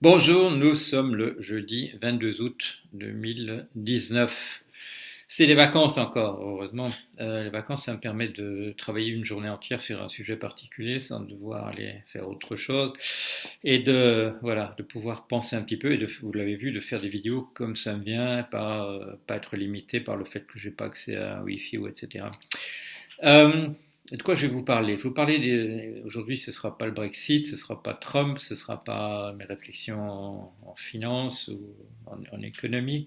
Bonjour, nous sommes le jeudi 22 août 2019. C'est les vacances encore, heureusement. Les vacances, ça me permet de travailler une journée entière sur un sujet particulier sans devoir aller faire autre chose et de pouvoir penser un petit peu et vous l'avez vu, de faire des vidéos comme ça me vient, pas être limité par le fait que j'ai pas accès à Wi-Fi ou etc. Euh, de quoi je vais vous parler? Je vais vous parler aujourd'hui, ce sera pas le Brexit, ce sera pas Trump, ce sera pas mes réflexions en finance ou en économie.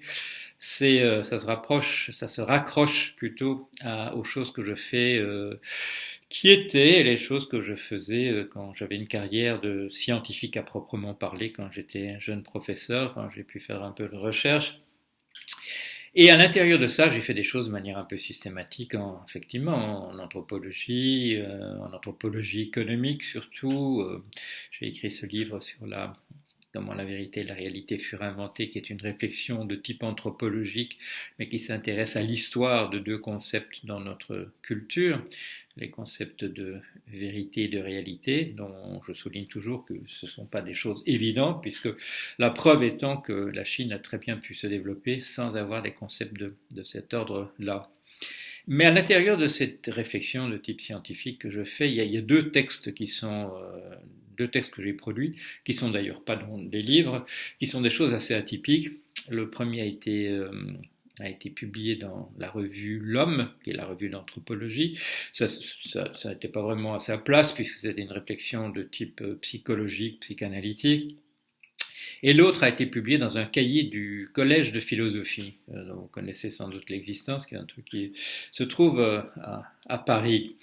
Ça se raccroche plutôt aux choses que je fais, qui étaient les choses que je faisais quand j'avais une carrière de scientifique à proprement parler, quand j'étais jeune professeur, quand j'ai pu faire un peu de recherche. Et à l'intérieur de ça, j'ai fait des choses de manière un peu systématique, effectivement, en anthropologie économique surtout. J'ai écrit ce livre sur comment la vérité et la réalité furent inventées, qui est une réflexion de type anthropologique, mais qui s'intéresse à l'histoire de deux concepts dans notre culture, les concepts de vérité et de réalité, dont je souligne toujours que ce ne sont pas des choses évidentes, puisque la preuve étant que la Chine a très bien pu se développer sans avoir des concepts de cet ordre-là. Mais à l'intérieur de cette réflexion de type scientifique que je fais, il y a deux textes deux textes que j'ai produits, qui sont d'ailleurs pas dans des livres, qui sont des choses assez atypiques. Le premier a été publié dans la revue L'Homme, qui est la revue d'anthropologie. Ça n'était pas vraiment à sa place, puisque c'était une réflexion de type psychologique, psychanalytique. Et l'autre a été publié dans un cahier du Collège de philosophie, dont vous connaissez sans doute l'existence, qui est un truc qui se trouve à Paris.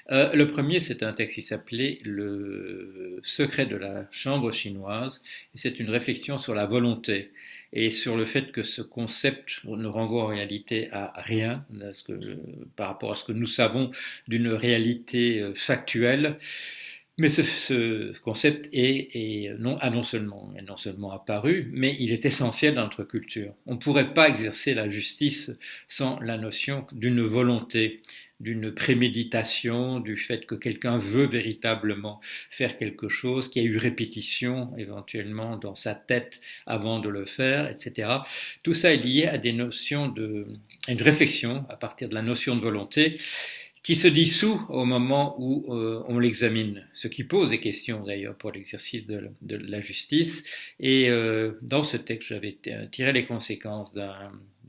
Le premier, c'est un texte qui s'appelait Le secret de la chambre chinoise, et c'est une réflexion sur la volonté et sur le fait que ce concept ne renvoie en réalité à rien par rapport à ce que nous savons d'une réalité factuelle. Mais ce concept a non seulement apparu, mais il est essentiel dans notre culture. On ne pourrait pas exercer la justice sans la notion d'une volonté, d'une préméditation, du fait que quelqu'un veut véritablement faire quelque chose, qu'il y a eu répétition éventuellement dans sa tête avant de le faire, etc. Tout ça est lié à à une réflexion à partir de la notion de volonté qui se dissout au moment où on l'examine, ce qui pose des questions d'ailleurs pour l'exercice de la justice. Et dans ce texte, j'avais tiré les conséquences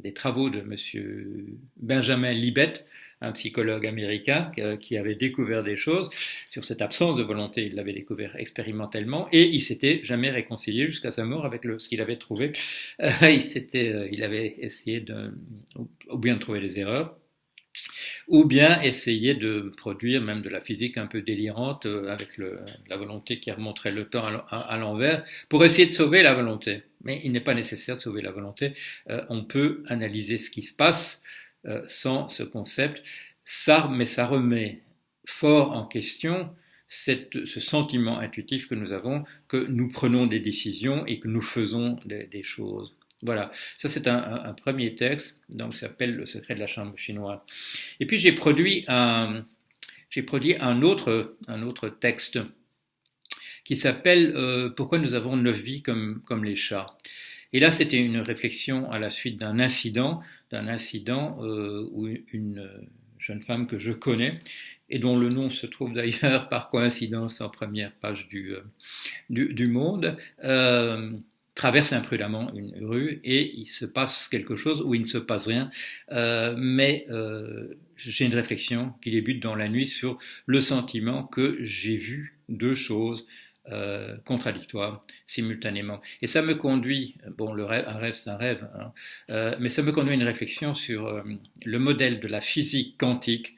des travaux de monsieur Benjamin Libet, un psychologue américain qui avait découvert des choses sur cette absence de volonté. Il l'avait découvert expérimentalement et il s'était jamais réconcilié jusqu'à sa mort avec ce qu'il avait trouvé. Il avait essayé ou bien de trouver des erreurs, ou bien essayer de produire même de la physique un peu délirante avec la volonté qui remonterait le temps à l'envers pour essayer de sauver la volonté. Mais il n'est pas nécessaire de sauver la volonté. On peut analyser ce qui se passe sans ce concept. Mais ça remet fort en question ce sentiment intuitif que nous avons, que nous prenons des décisions et que nous faisons des choses. Voilà, ça c'est un premier texte, donc ça s'appelle Le secret de la chambre chinoise. Et puis j'ai produit un autre texte qui s'appelle Pourquoi nous avons 9 vies comme les chats. Et là, c'était une réflexion à la suite d'un incident où une jeune femme que je connais, et dont le nom se trouve d'ailleurs par coïncidence en première page du Monde, traverse imprudemment une rue et il se passe quelque chose ou il ne se passe rien, mais j'ai une réflexion qui débute dans la nuit sur le sentiment que j'ai vu deux choses contradictoires simultanément. Et ça me conduit, bon, un rêve c'est un rêve, hein, mais ça me conduit à une réflexion sur le modèle de la physique quantique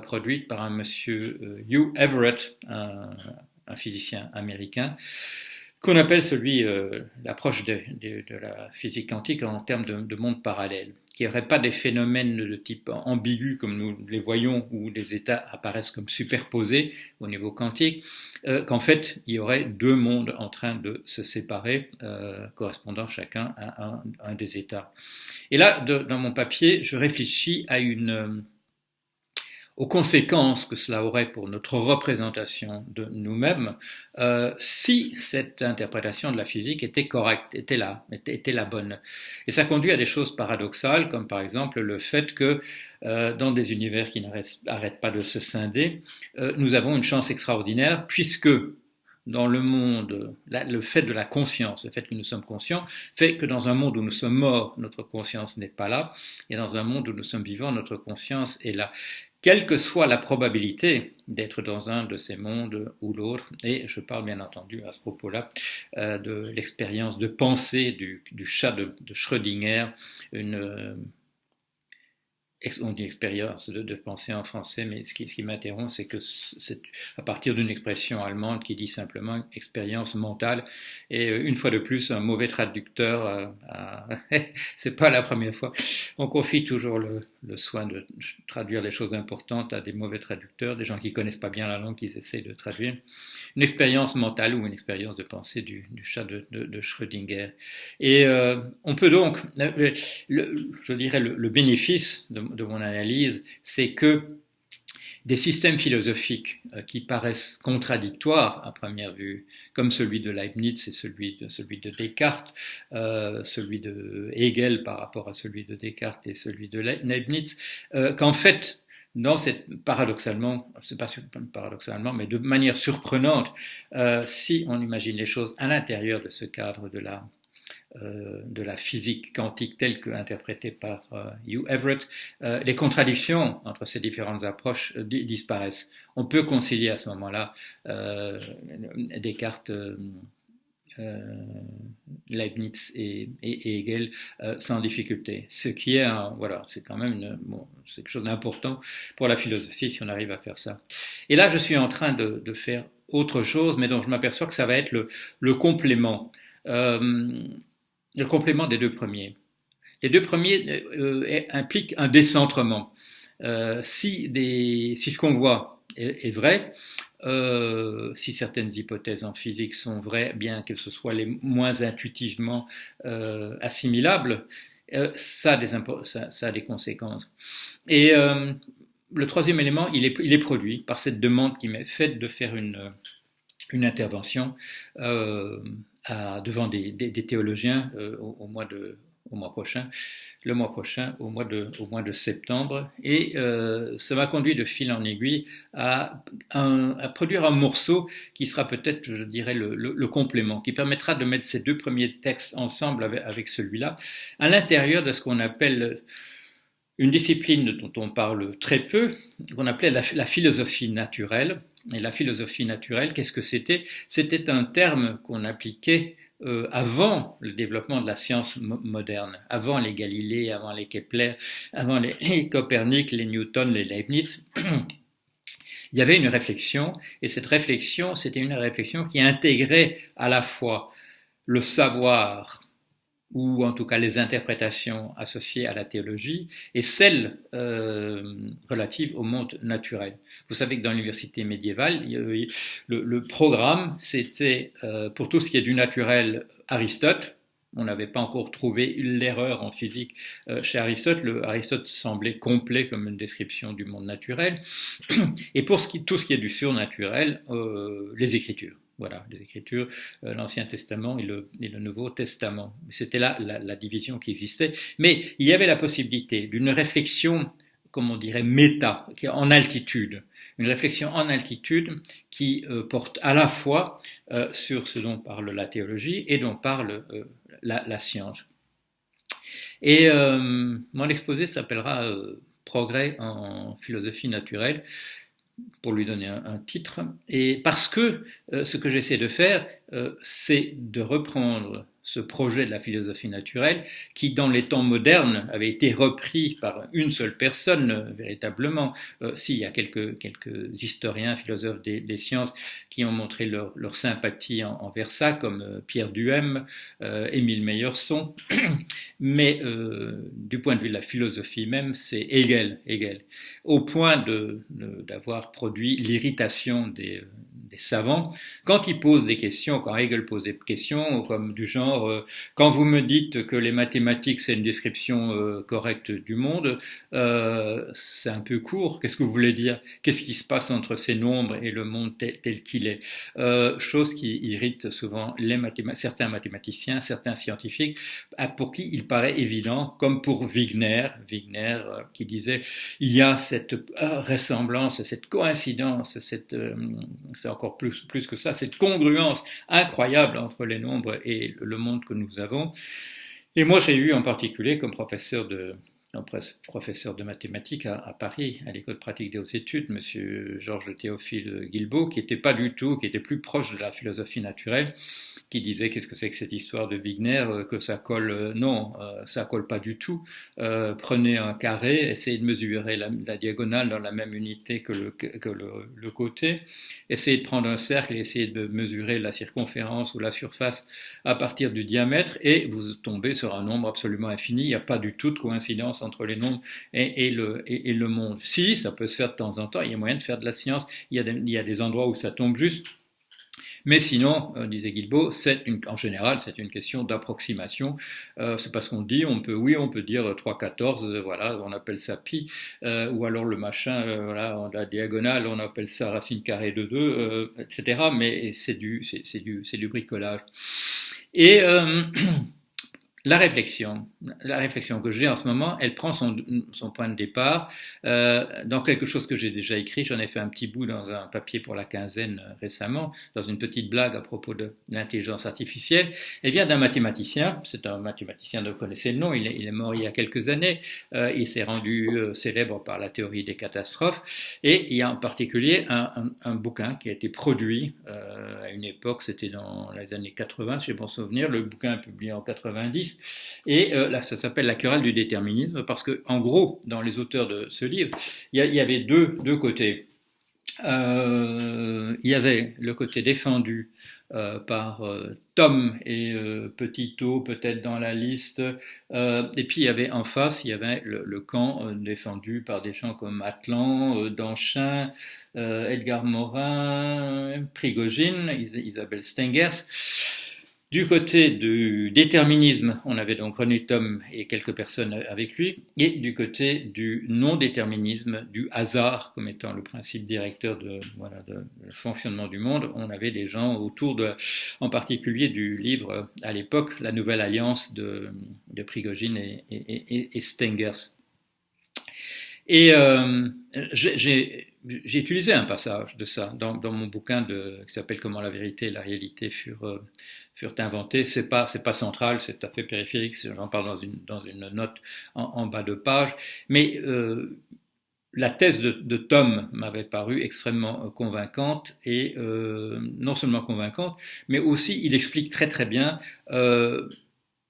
produite par un monsieur Hugh Everett, un physicien américain, qu'on appelle l'approche de la physique quantique en termes de monde parallèle, qui n'aurait pas des phénomènes de type ambigu comme nous les voyons, où les états apparaissent comme superposés au niveau quantique, qu'en fait il y aurait deux mondes en train de se séparer, correspondant chacun à un des états. Et là, dans mon papier, je réfléchis aux conséquences que cela aurait pour notre représentation de nous-mêmes si cette interprétation de la physique était correcte, était la bonne. Et ça conduit à des choses paradoxales, comme par exemple le fait que dans des univers qui n'arrêtent pas de se scinder, nous avons une chance extraordinaire puisque dans le monde, le fait de la conscience, le fait que nous sommes conscients, fait que dans un monde où nous sommes morts, notre conscience n'est pas là, et dans un monde où nous sommes vivants, notre conscience est là. Quelle que soit la probabilité d'être dans un de ces mondes ou l'autre, et je parle bien entendu à ce propos-là de l'expérience de pensée du chat de Schrödinger, on dit expérience de pensée en français, mais ce qui m'interrompt, c'est que c'est à partir d'une expression allemande qui dit simplement expérience mentale. Et une fois de plus, un mauvais traducteur, c'est pas la première fois. On confie toujours le soin de traduire les choses importantes à des mauvais traducteurs, des gens qui connaissent pas bien la langue, qui essaient de traduire. Une expérience mentale ou une expérience de pensée du chat de Schrödinger. Et on peut donc, je dirais, le bénéfice de mon analyse, c'est que des systèmes philosophiques qui paraissent contradictoires à première vue, comme celui de Leibniz et celui de Descartes, celui de Hegel par rapport à celui de Descartes et celui de Leibniz, qu'en fait, paradoxalement, c'est pas paradoxalement, mais de manière surprenante, si on imagine les choses à l'intérieur de ce cadre de la physique quantique telle qu'interprétée par Hugh Everett, les contradictions entre ces différentes approches disparaissent. On peut concilier à ce moment-là Descartes, Leibniz et Hegel sans difficulté. Ce qui est, c'est quand même c'est quelque chose d'important pour la philosophie si on arrive à faire ça. Et là, je suis en train de faire autre chose, mais dont je m'aperçois que ça va être le complément. Le complément des deux premiers. Les deux premiers impliquent un décentrement. Si ce qu'on voit est vrai, si certaines hypothèses en physique sont vraies, bien que ce soit les moins intuitivement assimilables, ça a des conséquences. Et le troisième élément, il est produit par cette demande qui m'est faite de faire une intervention devant des théologiens au mois prochain, au mois de septembre, et ça m'a conduit de fil en aiguille à produire un morceau qui sera peut-être, je dirais, le complément, qui permettra de mettre ces deux premiers textes ensemble avec celui-là, à l'intérieur de ce qu'on appelle une discipline dont on parle très peu, qu'on appelait la philosophie naturelle. Et la philosophie naturelle, qu'est-ce que c'était ? C'était un terme qu'on appliquait avant le développement de la science moderne, avant les Galilée, avant les Kepler, avant les Copernic, les Newton, les Leibniz. Il y avait une réflexion, et cette réflexion, c'était une réflexion qui intégrait à la fois le savoir, ou en tout cas les interprétations associées à la théologie, et celles relatives au monde naturel. Vous savez que dans l'université médiévale, le programme, c'était pour tout ce qui est du naturel, Aristote. On n'avait pas encore trouvé l'erreur en physique chez Aristote. Aristote semblait complet comme une description du monde naturel. Et pour tout ce qui est du surnaturel, les Écritures. Voilà, les Écritures, l'Ancien Testament et le Nouveau Testament. C'était là la division qui existait. Mais il y avait la possibilité d'une réflexion, comme on dirait, méta, qui est en altitude. Une réflexion en altitude qui porte à la fois sur ce dont parle la théologie et dont parle la science. Et mon exposé s'appellera Progrès en philosophie naturelle, pour lui donner un titre, et parce que ce que j'essaie de faire, c'est de reprendre ce projet de la philosophie naturelle qui, dans les temps modernes, avait été repris par une seule personne, véritablement. Il y a quelques historiens, philosophes des sciences qui ont montré leur sympathie envers ça, comme Pierre Duhem, Émile Meyerson, mais du point de vue de la philosophie même, c'est Hegel, au point d'avoir produit l'irritation des savants, quand ils posent des questions, quand Hegel pose des questions, comme du genre, quand vous me dites que les mathématiques c'est une description correcte du monde, c'est un peu court. Qu'est-ce que vous voulez dire? Qu'est-ce qui se passe entre ces nombres et le monde tel qu'il est? Chose qui irrite souvent certains mathématiciens, certains scientifiques, pour qui il paraît évident, comme pour Wigner qui disait il y a cette ressemblance, cette coïncidence, c'est encore plus que ça, cette congruence incroyable entre les nombres et le monde que nous avons. Et moi j'ai eu en particulier comme professeur de mathématiques à Paris, à l'école pratique des hautes études, monsieur Georges Théophile Guilbault, qui était plus proche de la philosophie naturelle, qui disait qu'est-ce que c'est que cette histoire de Wigner, que ça colle, non, ça colle pas du tout. Prenez un carré, essayez de mesurer la diagonale dans la même unité que le côté, essayez de prendre un cercle et essayez de mesurer la circonférence ou la surface à partir du diamètre et vous tombez sur un nombre absolument infini, il n'y a pas du tout de coïncidence entre les nombres et le monde. Si, ça peut se faire de temps en temps, il y a moyen de faire de la science, il y a des endroits où ça tombe juste, mais sinon, disait Guilbault, en général, c'est une question d'approximation. C'est pas ce qu'on dit. On peut dire 3,14, voilà, on appelle ça pi, ou alors le machin, voilà, la diagonale, on appelle ça racine carrée de 2, etc. Mais c'est du bricolage. Et la réflexion que j'ai en ce moment, elle prend son point de départ dans quelque chose que j'ai déjà écrit. J'en ai fait un petit bout dans un papier pour la quinzaine récemment, dans une petite blague à propos de l'intelligence artificielle. Elle vient d'un mathématicien, c'est un mathématicien dont vous connaissez le nom, il est mort il y a quelques années, il s'est rendu célèbre par la théorie des catastrophes, et il y a en particulier un bouquin qui a été produit à une époque, c'était dans les années 80, si j'ai bon souvenir, le bouquin est publié en 90, et là ça s'appelle La querelle du déterminisme, parce que en gros dans les auteurs de ce livre il y avait deux côtés. Il y avait le côté défendu par Tom et Petit O peut-être dans la liste, et puis il y avait en face, il y avait le camp défendu par des gens comme Atlan, Danchin, Edgar Morin, Prigogine, Isabelle Stengers. Du côté du déterminisme, on avait donc René Thom et quelques personnes avec lui, et du côté du non-déterminisme, du hasard comme étant le principe directeur de le fonctionnement du monde, on avait des gens autour en particulier du livre à l'époque, La Nouvelle Alliance de Prigogine et Stengers. Et j'ai utilisé un passage de ça dans mon bouquin qui s'appelle Comment la vérité et la réalité furent inventés. C'est pas central, c'est tout à fait périphérique. J'en parle dans une note en bas de page. Mais la thèse de Thom m'avait paru extrêmement convaincante et non seulement convaincante, mais aussi il explique très très bien.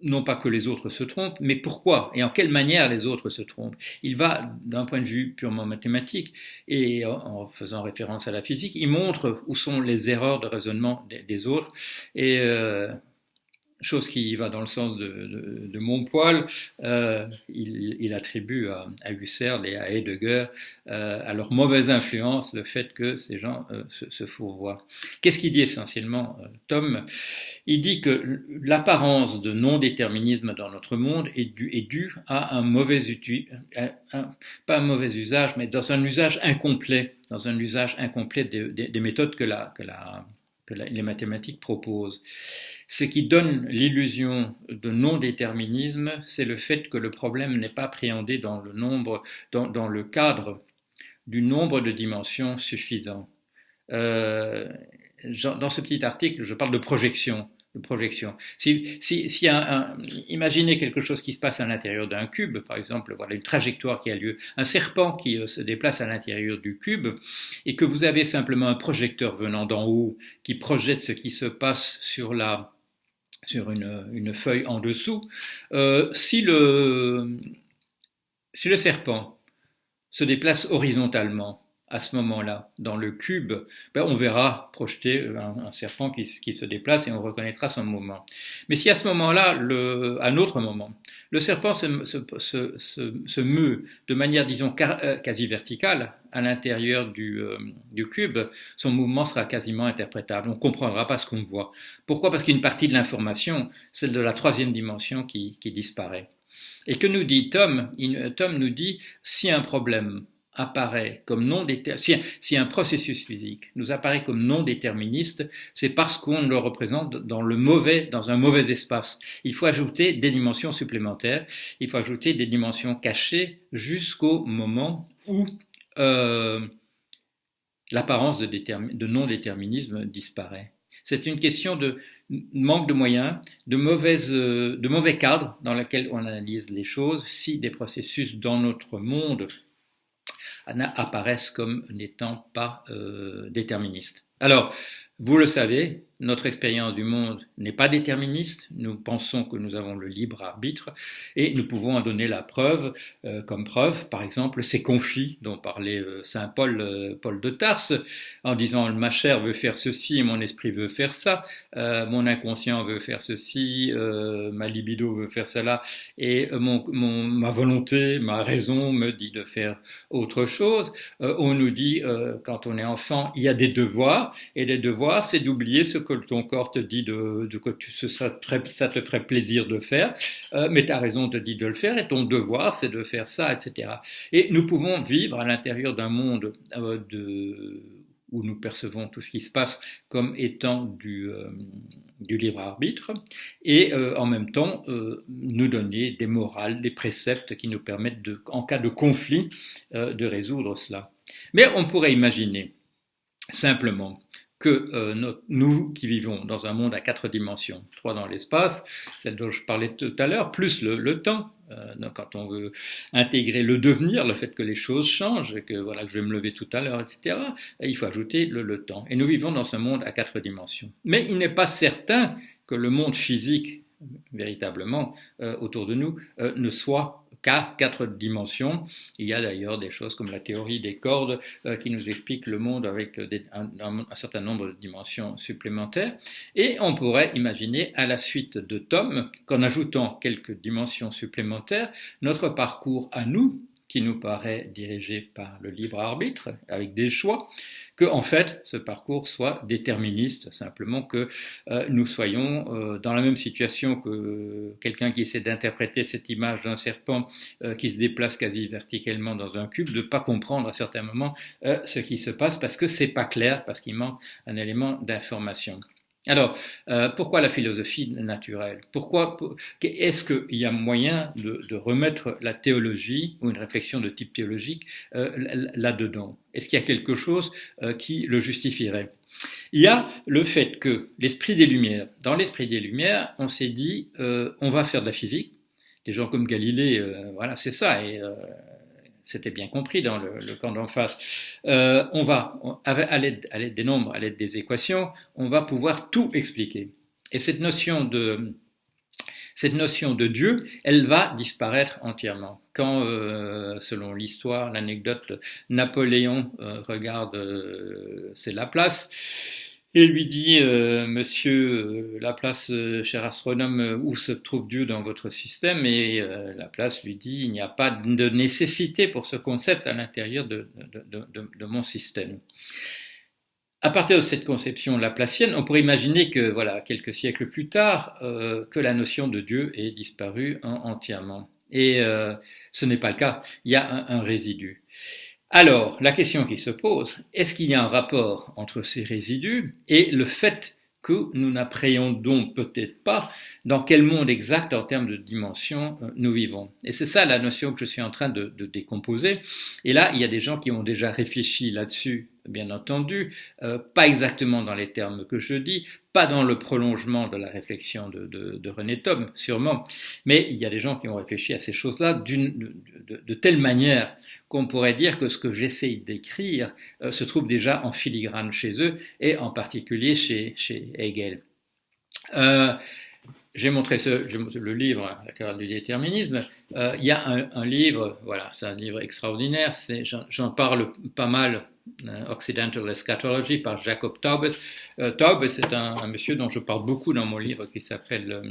Non pas que les autres se trompent, mais pourquoi et en quelle manière les autres se trompent. Il va d'un point de vue purement mathématique et en faisant référence à la physique, il montre où sont les erreurs de raisonnement des autres et chose qui va dans le sens de Montpoil, il attribue à Husserl et à Heidegger à leur mauvaise influence le fait que ces gens se fourvoient. Qu'est-ce qu'il dit essentiellement, Thom? Il dit que l'apparence de non-déterminisme dans notre monde est due à un mauvais pas un mauvais usage, mais dans un usage incomplet, des méthodes que les mathématiques proposent. Ce qui donne l'illusion de non-déterminisme, c'est le fait que le problème n'est pas appréhendé dans le cadre du nombre de dimensions suffisant. Dans ce petit article, je parle de projection. Imaginez quelque chose qui se passe à l'intérieur d'un cube, par exemple, voilà une trajectoire qui a lieu, un serpent qui se déplace à l'intérieur du cube, et que vous avez simplement un projecteur venant d'en haut qui projette ce qui se passe sur une feuille en dessous. Si le serpent se déplace horizontalement, à ce moment-là dans le cube, ben on verra projeter un serpent qui se déplace et on reconnaîtra son mouvement. Mais si à ce moment-là, à un autre moment, le serpent se meut de manière, disons, quasi verticale à l'intérieur du cube, son mouvement sera quasiment interprétable. On ne comprendra pas ce qu'on voit. Pourquoi? Parce qu'une partie de l'information, celle de la troisième dimension, qui disparaît. Et que nous dit Tom? Tom nous dit, si un problème apparaît comme non déterministe, si un processus physique nous apparaît comme non déterministe, c'est parce qu'on le représente dans un mauvais espace. Il faut ajouter des dimensions supplémentaires, il faut ajouter des dimensions cachées jusqu'au moment où l'apparence de non-déterminisme disparaît. C'est une question de manque de moyens, de mauvais cadre dans lequel on analyse les choses, si des processus dans notre monde apparaissent comme n'étant pas déterministes. Alors, vous le savez, notre expérience du monde n'est pas déterministe, nous pensons que nous avons le libre arbitre et nous pouvons en donner la preuve, comme preuve, par exemple, ces conflits dont parlait saint Paul, Paul de Tarse, en disant ma chair veut faire ceci et mon esprit veut faire ça, mon inconscient veut faire ceci, ma libido veut faire cela et ma volonté, ma raison me dit de faire autre chose. On nous dit, quand on est enfant, il y a des devoirs et les devoirs, c'est d'oublier ce que ton corps te dit que ça te ferait plaisir de faire, mais ta raison te dit de le faire et ton devoir c'est de faire ça, etc. Et nous pouvons vivre à l'intérieur d'un monde où nous percevons tout ce qui se passe comme étant du libre arbitre et en même temps nous donner des morales, des préceptes qui nous permettent en cas de conflit de résoudre cela. Mais on pourrait imaginer simplement que nous qui vivons dans un monde à 4 dimensions, 3 dans l'espace, celle dont je parlais tout à l'heure, plus le temps, quand on veut intégrer le devenir, le fait que les choses changent, que je vais me lever tout à l'heure, etc., il faut ajouter le temps. Et nous vivons dans ce monde à 4 dimensions. Mais il n'est pas certain que le monde physique, véritablement, autour de nous, ne soit qu'à 4 dimensions. Il y a d'ailleurs des choses comme la théorie des cordes qui nous explique le monde avec un certain nombre de dimensions supplémentaires. Et on pourrait imaginer à la suite de Tom qu'en ajoutant quelques dimensions supplémentaires, notre parcours à nous, qui nous paraît dirigé par le libre arbitre, avec des choix, que en fait ce parcours soit déterministe, simplement que nous soyons dans la même situation que quelqu'un qui essaie d'interpréter cette image d'un serpent qui se déplace quasi verticalement dans un cube, de ne pas comprendre à certains moments ce qui se passe parce que c'est pas clair, parce qu'il manque un élément d'information. Alors, pourquoi la philosophie naturelle? Est-ce qu'il y a moyen de remettre la théologie ou une réflexion de type théologique là-dedans? Est-ce qu'il y a quelque chose qui le justifierait? Il y a le fait que dans l'esprit des Lumières, on s'est dit, on va faire de la physique. Des gens comme Galilée, voilà, c'est ça. Et c'était bien compris dans le camp d'en face. À l'aide des nombres, à l'aide des équations, on va pouvoir tout expliquer. Et cette notion de Dieu, elle va disparaître entièrement. Quand, selon l'histoire, l'anecdote, Napoléon regarde c'est Laplace, et lui dit, monsieur Laplace, cher astronome, où se trouve Dieu dans votre système? Et Laplace lui dit, il n'y a pas de nécessité pour ce concept à l'intérieur de mon système. À partir de cette conception laplacienne, on pourrait imaginer que, quelques siècles plus tard, que la notion de Dieu ait disparu entièrement. Et ce n'est pas le cas. Il y a un résidu. Alors, la question qui se pose, est-ce qu'il y a un rapport entre ces résidus et le fait que nous n'appréhendons peut-être pas dans quel monde exact en termes de dimension nous vivons. Et c'est ça la notion que je suis en train de décomposer. Et là, il y a des gens qui ont déjà réfléchi là-dessus, bien entendu, pas exactement dans les termes que je dis, pas dans le prolongement de la réflexion de René Thom, sûrement, mais il y a des gens qui ont réfléchi à ces choses-là de telle manière qu'on pourrait dire que ce que j'essaye d'écrire se trouve déjà en filigrane chez eux, et en particulier chez Hegel. J'ai montré le livre, La Chorale du déterminisme. Il y a un livre, c'est un livre extraordinaire, j'en parle pas mal Occidental Eschatology par Jacob Taubes. Taubes est un monsieur dont je parle beaucoup dans mon livre qui s'appelle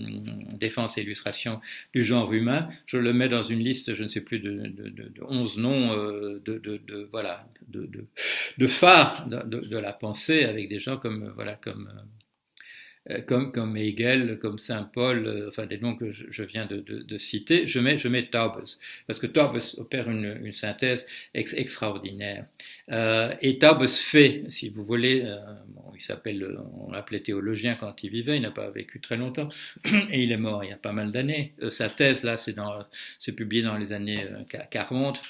Défense et illustration du genre humain. Je le mets dans une liste, je ne sais plus, de 11 noms de phares de la pensée avec des gens comme Hegel, comme Saint-Paul, enfin des noms que je viens de citer, je mets Taubes, parce que Taubes opère une synthèse extraordinaire. Et Taubes fait, si vous voulez, on l'appelait théologien quand il vivait, il n'a pas vécu très longtemps, et il est mort il y a pas mal d'années. Sa thèse, là, c'est publié dans les années 40.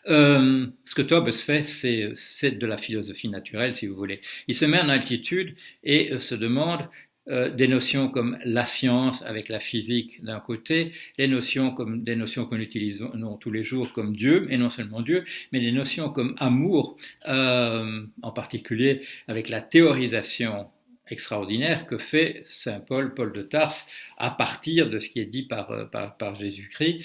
Ce que Taubes fait, c'est de la philosophie naturelle, si vous voulez. Il se met en altitude et se demande des notions comme la science avec la physique d'un côté, des notions que nous utilisons tous les jours comme Dieu, et non seulement Dieu, mais des notions comme amour, en particulier avec la théorisation extraordinaire que fait Saint Paul de Tarse à partir de ce qui est dit par Jésus-Christ.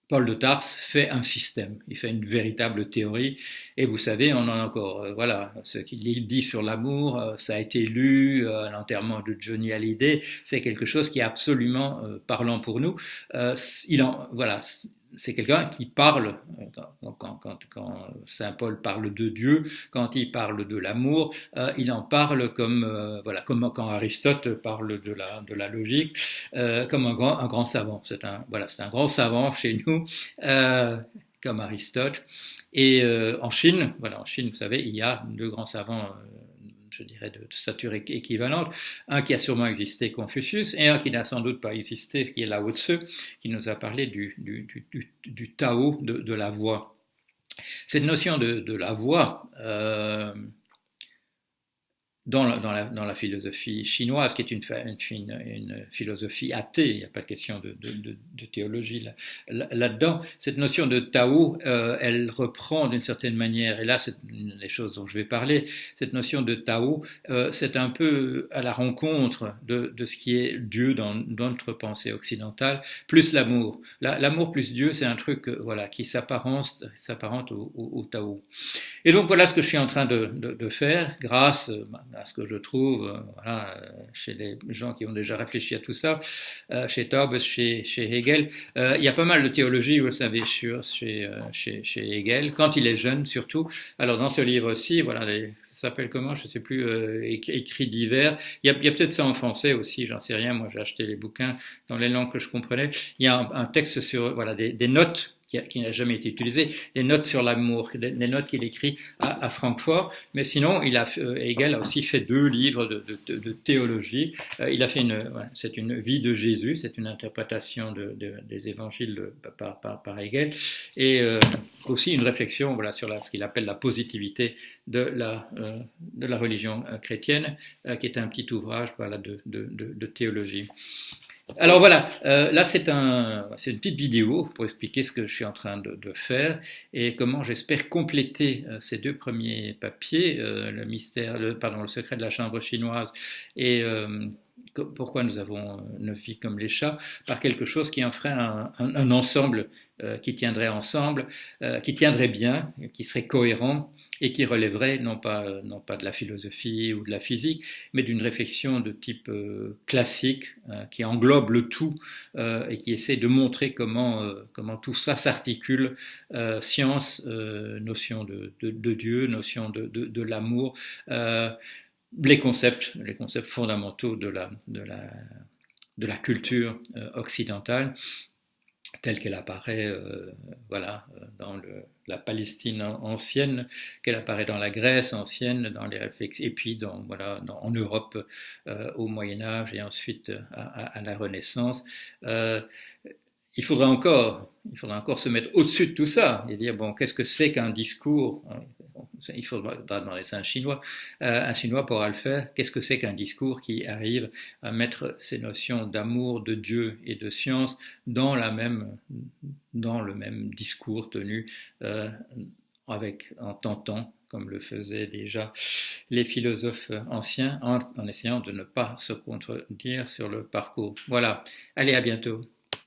Paul de Tarse fait un système, il fait une véritable théorie, et vous savez, on en a encore, ce qu'il dit sur l'amour, ça a été lu à l'enterrement de Johnny Hallyday, c'est quelque chose qui est absolument parlant pour nous. C'est quelqu'un qui parle, quand Saint Paul parle de Dieu, quand il parle de l'amour, il en parle comme quand Aristote parle de la logique, comme un grand savant. C'est un grand savant chez nous, comme Aristote. Et en Chine, vous savez, il y a deux grands savants, je dirais, de stature équivalente. Un qui a sûrement existé, Confucius, et un qui n'a sans doute pas existé, qui est Lao Tzu, qui nous a parlé du Tao, de la voix. Cette notion de la voix, dans la philosophie chinoise, qui est une philosophie athée, il n'y a pas de question de théologie là-dedans, cette notion de Tao, elle reprend d'une certaine manière, et là c'est une des choses dont je vais parler, cette notion de Tao, c'est un peu à la rencontre de ce qui est Dieu dans notre pensée occidentale, plus l'amour. L'amour plus Dieu, c'est un truc qui s'apparente au Tao. Et donc voilà ce que je suis en train de faire, grâce à ce que je trouve chez les gens qui ont déjà réfléchi à tout ça, chez Taubes, chez Hegel. Il y a pas mal de théologie, vous le savez, chez Hegel, quand il est jeune surtout. Alors dans ce livre aussi, ça s'appelle comment, je ne sais plus, écrits divers. Il y a peut-être ça en français aussi, j'en sais rien, moi j'ai acheté les bouquins dans les langues que je comprenais. Il y a un texte sur des notes qui n'a jamais été utilisé, des notes sur l'amour, des notes qu'il écrit à Francfort. Mais sinon, Hegel a aussi fait 2 livres de théologie. Il a fait c'est une vie de Jésus, c'est une interprétation des évangiles par Hegel, et aussi une réflexion sur ce qu'il appelle la positivité de la religion chrétienne, qui est un petit ouvrage de théologie. Alors là c'est une petite vidéo pour expliquer ce que je suis en train de faire et comment j'espère compléter ces 2 premiers papiers, le secret de la chambre chinoise et pourquoi nous avons 9 vies comme les chats, par quelque chose qui en ferait un ensemble qui tiendrait ensemble, qui tiendrait bien, qui serait cohérent, et qui relèverait non pas de la philosophie ou de la physique, mais d'une réflexion de type classique, qui englobe le tout et qui essaie de montrer comment tout ça s'articule, science, notion de Dieu, notion de l'amour, les concepts fondamentaux de la culture occidentale, telle qu'elle apparaît dans la Palestine ancienne, qu'elle apparaît dans la Grèce ancienne, dans les réflexes, et puis en Europe au Moyen-Âge et ensuite à la Renaissance. Il faudra encore se mettre au-dessus de tout ça et dire, bon, qu'est-ce que c'est qu'un discours? Il faudra demander ça à un Chinois pourra le faire. Qu'est-ce que c'est qu'un discours qui arrive à mettre ces notions d'amour, de Dieu et de science dans le même discours tenu en tentant, comme le faisaient déjà les philosophes anciens, en essayant de ne pas se contredire sur le parcours. Voilà, allez, à bientôt.